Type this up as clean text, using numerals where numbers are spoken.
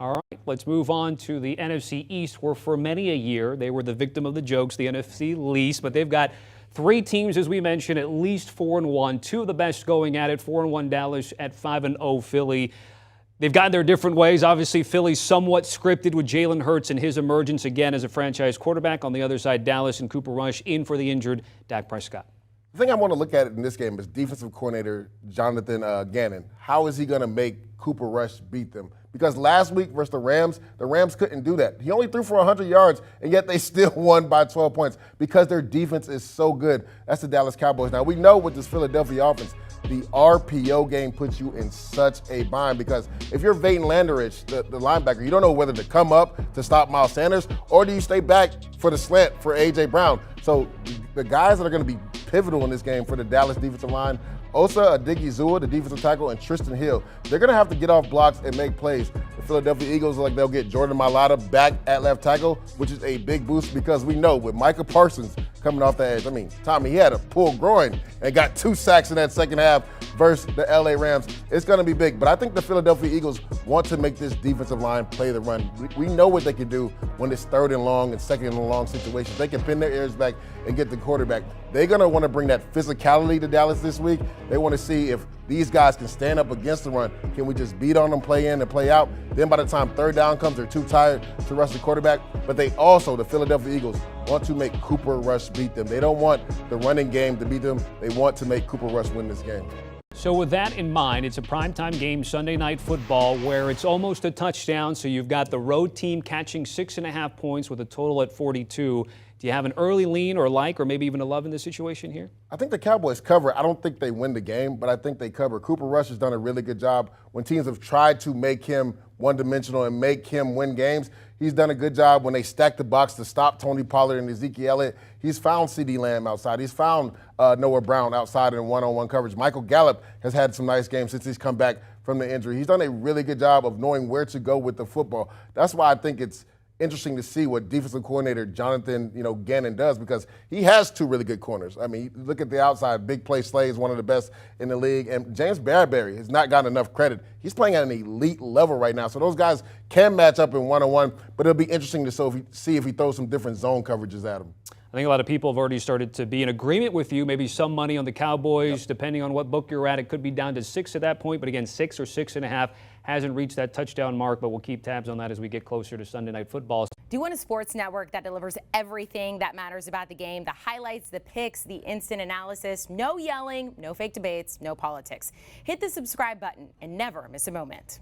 All right, let's move on to the NFC East, where for many a year they were the victim of the jokes, the NFC least, but they've got three teams, as we mentioned, at least 4-1. Two of the best going at it, 4-1 Dallas at 5-0 Philly. They've gotten their different ways. Obviously, Philly's somewhat scripted with Jalen Hurts and his emergence again as a franchise quarterback. On the other side, Dallas and Cooper Rush in for the injured Dak Prescott. The thing I want to look at in this game is defensive coordinator Jonathan Gannon. How is he going to make Cooper Rush beat them? Because last week versus the Rams couldn't do that. He only threw for 100 yards, and yet they still won by 12 points because their defense is so good. That's the Dallas Cowboys. Now, we know with this Philadelphia offense, the RPO game puts you in such a bind because if you're Vayton Landerich, the linebacker, you don't know whether to come up to stop Miles Sanders or do you stay back for the slant for A.J. Brown. So the guys that are going to be pivotal in this game for the Dallas defensive line, Osa Odighizuwa, the defensive tackle, and Tristan Hill, they're going to have to get off blocks and make plays. The Philadelphia Eagles, they'll get Jordan Mailata back at left tackle, which is a big boost because we know with Micah Parsons coming off the edge, Tommy, he had a pulled groin and got 2 sacks in that second half versus the LA Rams. It's going to be big, but I think the Philadelphia Eagles want to make this defensive line play the run. We know what they can do when it's 3rd and long and 2nd and long situations. They can pin their ears back and get the quarterback. They're going to want to bring that physicality to Dallas this week. They want to see if these guys can stand up against the run. Can we just beat on them, play in and play out? Then by the time 3rd down comes, they're too tired to rush the quarterback. But they also, the Philadelphia Eagles, want to make Cooper Rush beat them. They don't want the running game to beat them. They want to make Cooper Rush win this game. So with that in mind, it's a primetime game, Sunday Night Football, where it's almost a touchdown. So you've got the road team catching 6.5 points with a total at 42. Do you have an early lean or maybe even a love in this situation here? I think the Cowboys cover. I don't think they win the game, but I think they cover. Cooper Rush has done a really good job when teams have tried to make him one-dimensional and make him win games. He's done a good job when they stack the box to stop Tony Pollard and Ezekiel Elliott. He's found CeeDee Lamb outside. He's found Noah Brown outside in one-on-one coverage. Michael Gallup has had some nice games since he's come back from the injury. He's done a really good job of knowing where to go with the football. That's why I think it's interesting to see what defensive coordinator Jonathan Gannon does because he has 2 really good corners. Look at the outside. Big Play Slay is one of the best in the league. And James Bradbury has not gotten enough credit. He's playing at an elite level right now. So those guys can match up in one-on-one, but it'll be interesting to see if he throws some different zone coverages at him. I think a lot of people have already started to be in agreement with you. Maybe some money on the Cowboys, depending on what book you're at. It could be down to 6 at that point, but again, 6 or 6.5 hasn't reached that touchdown mark, but we'll keep tabs on that as we get closer to Sunday Night Football. Do you want a sports network that delivers everything that matters about the game? The highlights, the picks, the instant analysis, no yelling, no fake debates, no politics. Hit the subscribe button and never miss a moment.